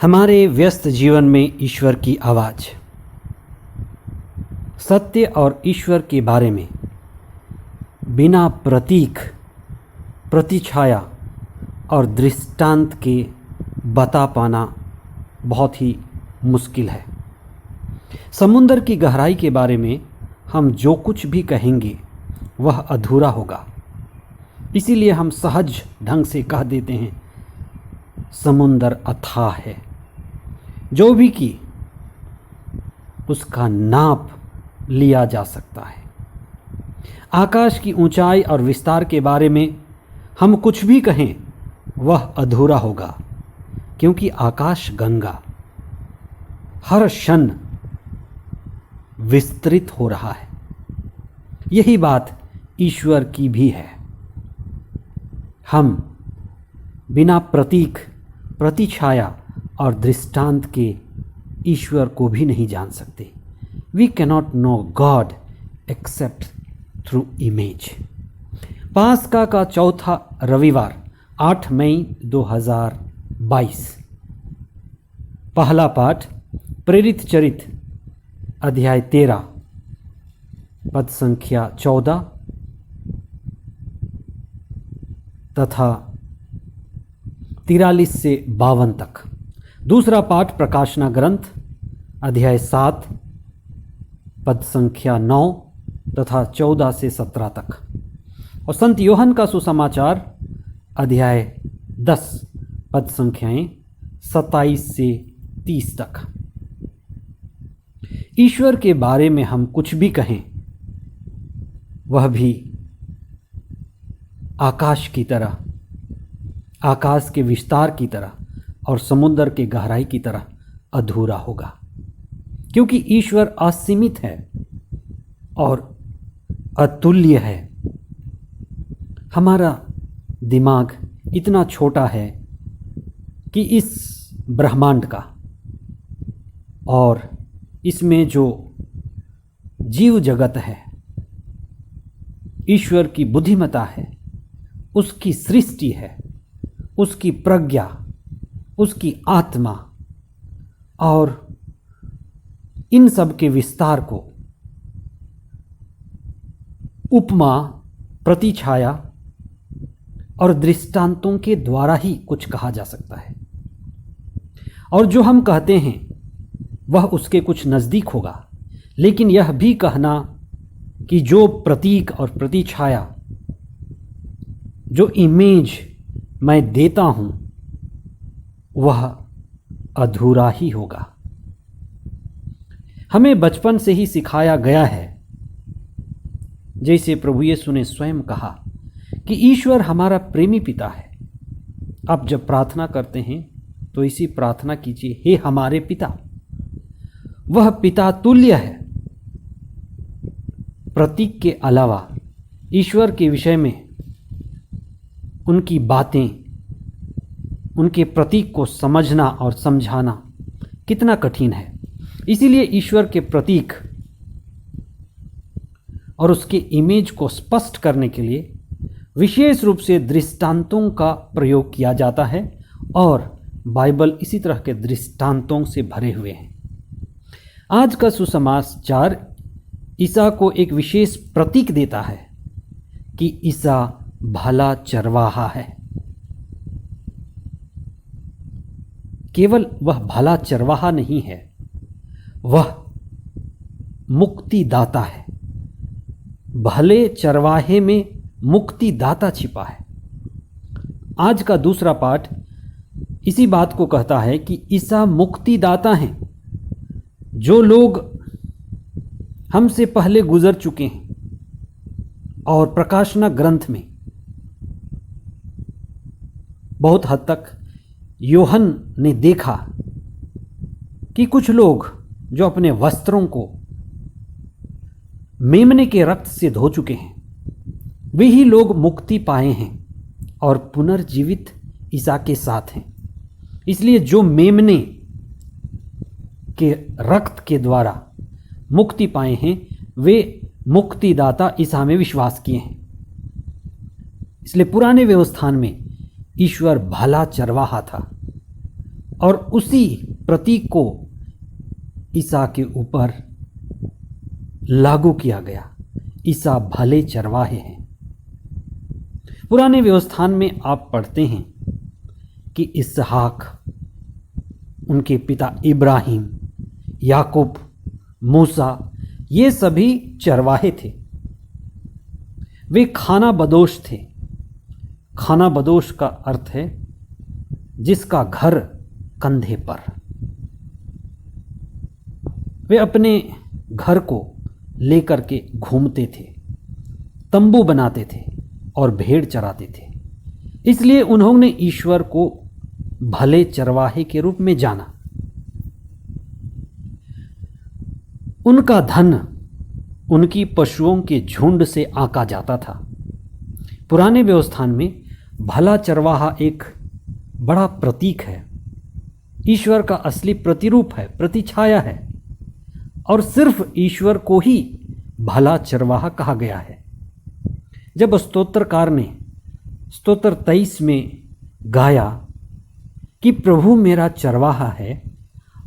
हमारे व्यस्त जीवन में ईश्वर की आवाज़, सत्य और ईश्वर के बारे में बिना प्रतीक, प्रतिछाया और दृष्टांत के बता पाना बहुत ही मुश्किल है। समुद्र की गहराई के बारे में हम जो कुछ भी कहेंगे वह अधूरा होगा, इसीलिए हम सहज ढंग से कह देते हैं समुद्र अथाह है। जो भी कि उसका नाप लिया जा सकता है। आकाश की ऊंचाई और विस्तार के बारे में हम कुछ भी कहें वह अधूरा होगा, क्योंकि आकाश गंगा हर क्षण विस्तृत हो रहा है। यही बात ईश्वर की भी है। हम बिना प्रतीक, प्रतिछाया और दृष्टांत के ईश्वर को भी नहीं जान सकते। We cannot know God except through image. पास्का का चौथा रविवार 8 मई 2022। पहला पाठ प्रेरित चरित अध्याय 13 पद संख्या 14 तथा 43 से 52 तक। दूसरा पाठ प्रकाशना ग्रंथ अध्याय 7 पद संख्या 9 तथा 14 से 17 तक। और संत यूहन्ना का सुसमाचार अध्याय 10 पद संख्याएं 27 से 30 तक। ईश्वर के बारे में हम कुछ भी कहें वह भी आकाश की तरह, आकाश के विस्तार की तरह और समुद्र के गहराई की तरह अधूरा होगा, क्योंकि ईश्वर असीमित है और अतुल्य है। हमारा दिमाग इतना छोटा है कि इस ब्रह्मांड का और इसमें जो जीव जगत है, ईश्वर की बुद्धिमत्ता है, उसकी सृष्टि है, उसकी प्रज्ञा, उसकी आत्मा और इन सब के विस्तार को उपमा, प्रतिछाया और दृष्टांतों के द्वारा ही कुछ कहा जा सकता है। और जो हम कहते हैं वह उसके कुछ नज़दीक होगा, लेकिन यह भी कहना कि जो प्रतीक और प्रतिछाया, जो इमेज मैं देता हूँ वह अधूरा ही होगा। हमें बचपन से ही सिखाया गया है, जैसे प्रभु यीशु ने स्वयं कहा कि ईश्वर हमारा प्रेमी पिता है। आप जब प्रार्थना करते हैं तो इसी प्रार्थना कीजिए, हे हमारे पिता। वह पिता तुल्य है। प्रतीक के अलावा ईश्वर के विषय में उनकी बातें, उनके प्रतीक को समझना और समझाना कितना कठिन है। इसीलिए ईश्वर के प्रतीक और उसके इमेज को स्पष्ट करने के लिए विशेष रूप से दृष्टांतों का प्रयोग किया जाता है, और बाइबल इसी तरह के दृष्टांतों से भरे हुए हैं। आज का सुसमाचार ईसा को एक विशेष प्रतीक देता है कि ईसा भला चरवाहा है। केवल वह भला चरवाहा नहीं है, वह मुक्तिदाता है। भले चरवाहे में मुक्तिदाता छिपा है। आज का दूसरा पाठ इसी बात को कहता है कि ईसा मुक्तिदाता हैं। जो लोग हमसे पहले गुजर चुके हैं, और प्रकाशना ग्रंथ में बहुत हद तक यूहन्ना ने देखा कि कुछ लोग जो अपने वस्त्रों को मेमने के रक्त से धो चुके हैं, वे ही लोग मुक्ति पाए हैं और पुनर्जीवित ईसा के साथ हैं। इसलिए जो मेमने के रक्त के द्वारा मुक्ति पाए हैं, वे मुक्तिदाता ईसा में विश्वास किए हैं। इसलिए पुराने व्यवस्थान में ईश्वर भला चरवाहा था और उसी प्रतीक को ईसा के ऊपर लागू किया गया। ईसा भले चरवाहे हैं। पुराने व्यवस्थान में आप पढ़ते हैं कि इसहाक, उनके पिता इब्राहिम, याकूब, मूसा, ये सभी चरवाहे थे। वे खाना बदोश थे। खाना बदोश का अर्थ है जिसका घर कंधे पर। वे अपने घर को लेकर के घूमते थे, तंबू बनाते थे और भेड़ चराते थे। इसलिए उन्होंने ईश्वर को भले चरवाहे के रूप में जाना। उनका धन उनकी पशुओं के झुंड से आंका जाता था। पुराने व्यवस्थान में भला चरवाहा एक बड़ा प्रतीक है, ईश्वर का असली प्रतिरूप है, प्रतिछाया है, और सिर्फ ईश्वर को ही भला चरवाहा कहा गया है। जब स्तोत्रकार ने स्तोत्र 23 में गाया कि प्रभु मेरा चरवाहा है,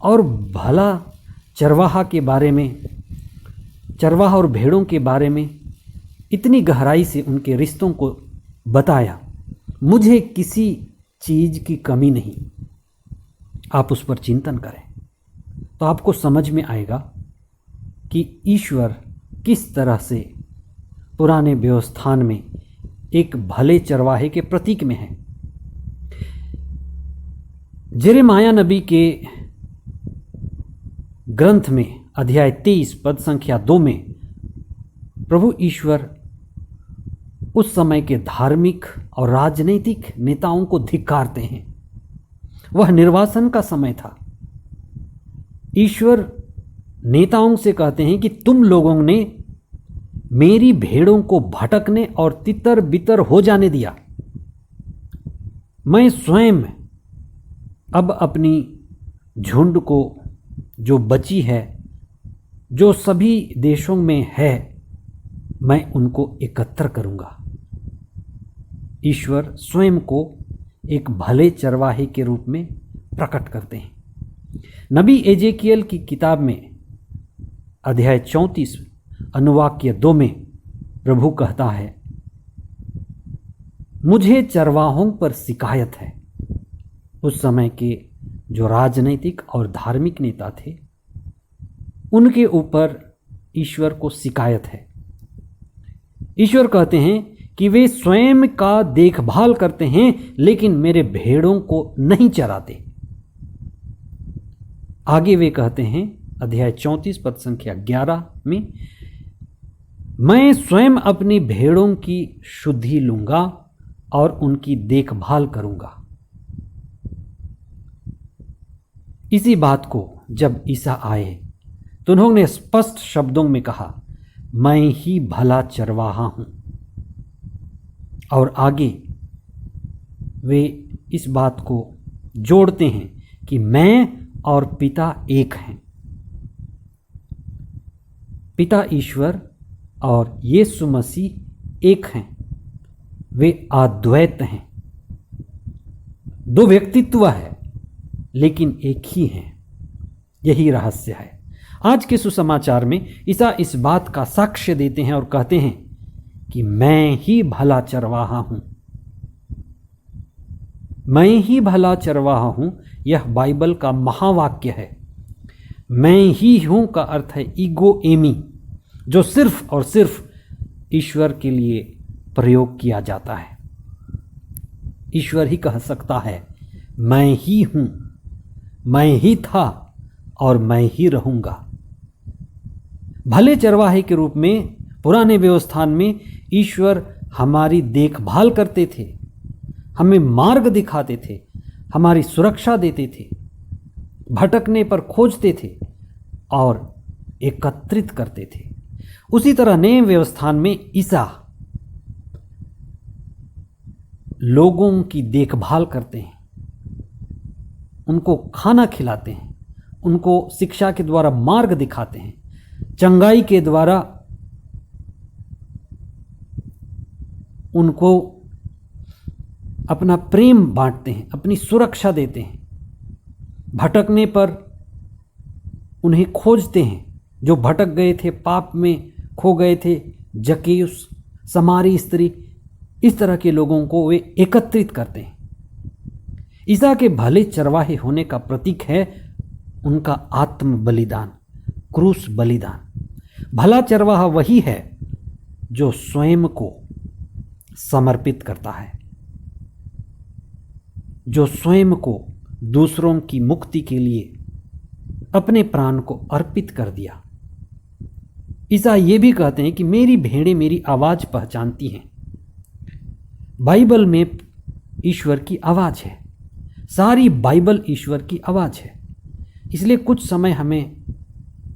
और भला चरवाहा के बारे में, चरवाहा और भेड़ों के बारे में इतनी गहराई से उनके रिश्तों को बताया, मुझे किसी चीज़ की कमी नहीं, आप उस पर चिंतन करें तो आपको समझ में आएगा कि ईश्वर किस तरह से पुराने व्यवस्थान में एक भले चरवाहे के प्रतीक में है। यिर्मयाह नबी के ग्रंथ में अध्याय 23 पद संख्या 2 में प्रभु ईश्वर उस समय के धार्मिक और राजनीतिक नेताओं को धिक्कारते हैं। वह निर्वासन का समय था। ईश्वर नेताओं से कहते हैं कि तुम लोगों ने मेरी भेड़ों को भटकने और तितर बितर हो जाने दिया। मैं स्वयं अब अपनी झुंड को, जो बची है, जो सभी देशों में है, मैं उनको एकत्र करूंगा। ईश्वर स्वयं को एक भले चरवाहे के रूप में प्रकट करते हैं। नबी एजेकियल की किताब में अध्याय 34 अनुवाक्य 2 में प्रभु कहता है, मुझे चरवाहों पर शिकायत है। उस समय के जो राजनीतिक और धार्मिक नेता थे, उनके ऊपर ईश्वर को शिकायत है। ईश्वर कहते हैं कि वे स्वयं का देखभाल करते हैं लेकिन मेरे भेड़ों को नहीं चराते। आगे वे कहते हैं अध्याय 34 पद संख्या 11 में, मैं स्वयं अपनी भेड़ों की शुद्धि लूंगा और उनकी देखभाल करूंगा। इसी बात को जब ईसा आए तो उन्होंने स्पष्ट शब्दों में कहा, मैं ही भला चरवाहा हूं। और आगे वे इस बात को जोड़ते हैं कि मैं और पिता एक हैं। पिता ईश्वर और यीशु मसीह एक हैं, वे अद्वैत हैं। दो व्यक्तित्व है लेकिन एक ही हैं। यही रहस्य है। आज के सुसमाचार में ईसा इस बात का साक्ष्य देते हैं और कहते हैं कि मैं ही भला चरवाहा हूं। मैं ही भला चरवाहा हूं, यह बाइबल का महावाक्य है। मैं ही हूं का अर्थ है ईगो एमी, जो सिर्फ और सिर्फ ईश्वर के लिए प्रयोग किया जाता है। ईश्वर ही कह सकता है, मैं ही हूं, मैं ही था और मैं ही रहूंगा। भले चरवाहे के रूप में पुराने व्यवस्थान में ईश्वर हमारी देखभाल करते थे, हमें मार्ग दिखाते थे, हमारी सुरक्षा देते थे, भटकने पर खोजते थे और एकत्रित करते थे। उसी तरह नए व्यवस्थान में ईसा लोगों की देखभाल करते हैं, उनको खाना खिलाते हैं, उनको शिक्षा के द्वारा मार्ग दिखाते हैं, चंगाई के द्वारा उनको अपना प्रेम बांटते हैं, अपनी सुरक्षा देते हैं। भटकने पर उन्हें खोजते हैं। जो भटक गए थे, पाप में खो गए थे, जक्कैयुस, समारी स्त्री, इस तरह के लोगों को वे एकत्रित करते हैं। ईसा के भले चरवाहे होने का प्रतीक है उनका आत्म बलिदान, क्रूस बलिदान। भला चरवाहा वही है जो स्वयं को समर्पित करता है, जो स्वयं को दूसरों की मुक्ति के लिए अपने प्राण को अर्पित कर दिया। ईसा ये भी कहते हैं कि मेरी भेड़ें मेरी आवाज़ पहचानती हैं। बाइबल में ईश्वर की आवाज़ है, सारी बाइबल ईश्वर की आवाज़ है। इसलिए कुछ समय हमें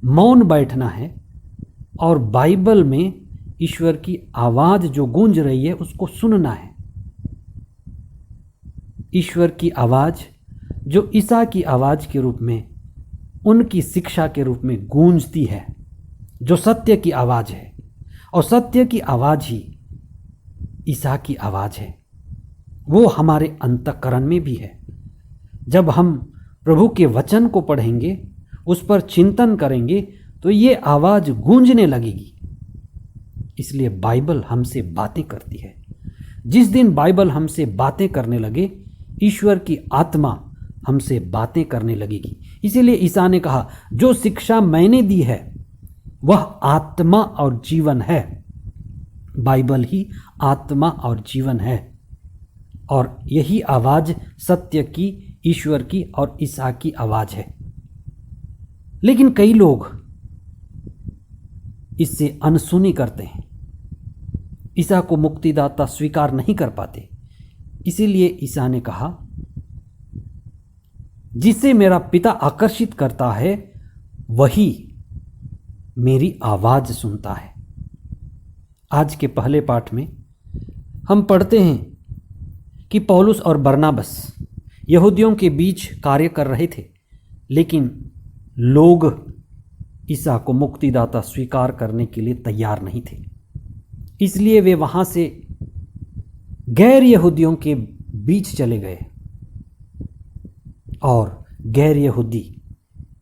मौन बैठना है और बाइबल में ईश्वर की आवाज़ जो गूंज रही है उसको सुनना है। ईश्वर की आवाज़ जो ईसा की आवाज़ के रूप में, उनकी शिक्षा के रूप में गूंजती है, जो सत्य की आवाज़ है, और सत्य की आवाज़ ही ईसा की आवाज़ है। वो हमारे अंतःकरण में भी है। जब हम प्रभु के वचन को पढ़ेंगे, उस पर चिंतन करेंगे, तो ये आवाज़ गूंजने लगेगी। इसलिए बाइबल हमसे बातें करती है। जिस दिन बाइबल हमसे बातें करने लगे, ईश्वर की आत्मा हमसे बातें करने लगेगी। इसीलिए ईसा ने कहा, जो शिक्षा मैंने दी है वह आत्मा और जीवन है। बाइबल ही आत्मा और जीवन है, और यही आवाज़ सत्य की, ईश्वर की और ईसा की आवाज़ है। लेकिन कई लोग इससे अनसुनी करते हैं, ईसा को मुक्तिदाता स्वीकार नहीं कर पाते। इसीलिए ईसा ने कहा, जिसे मेरा पिता आकर्षित करता है वही मेरी आवाज़ सुनता है। आज के पहले पाठ में हम पढ़ते हैं कि पौलुस और बरनाबस यहूदियों के बीच कार्य कर रहे थे, लेकिन लोग ईसा को मुक्तिदाता स्वीकार करने के लिए तैयार नहीं थे। इसलिए वे वहाँ से गैर यहूदियों के बीच चले गए और गैर यहूदी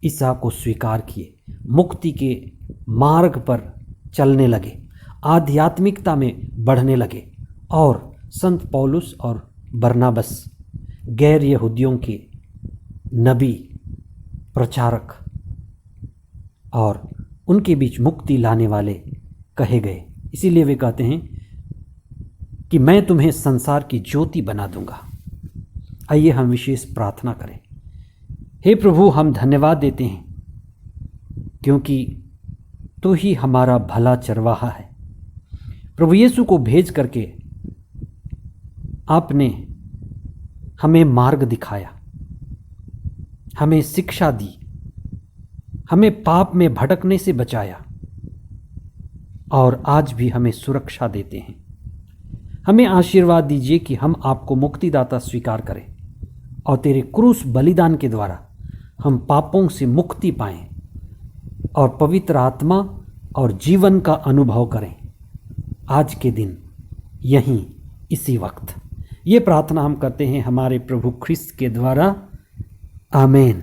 ईसा को स्वीकार किए, मुक्ति के मार्ग पर चलने लगे, आध्यात्मिकता में बढ़ने लगे। और संत पौलुस और बरनाबस गैर यहूदियों के नबी, प्रचारक और उनके बीच मुक्ति लाने वाले कहे गए। इसीलिए वे कहते हैं कि मैं तुम्हें संसार की ज्योति बना दूंगा। आइए हम विशेष प्रार्थना करें। हे प्रभु, हम धन्यवाद देते हैं क्योंकि तू ही हमारा भला चरवाहा है। प्रभु यीशु को भेज करके आपने हमें मार्ग दिखाया, हमें शिक्षा दी, हमें पाप में भटकने से बचाया और आज भी हमें सुरक्षा देते हैं। हमें आशीर्वाद दीजिए कि हम आपको मुक्तिदाता स्वीकार करें और तेरे क्रूस बलिदान के द्वारा हम पापों से मुक्ति पाएं और पवित्र आत्मा और जीवन का अनुभव करें आज के दिन, यहीं इसी वक्त। ये प्रार्थना हम करते हैं हमारे प्रभु ख्रिस्त के द्वारा। आमीन।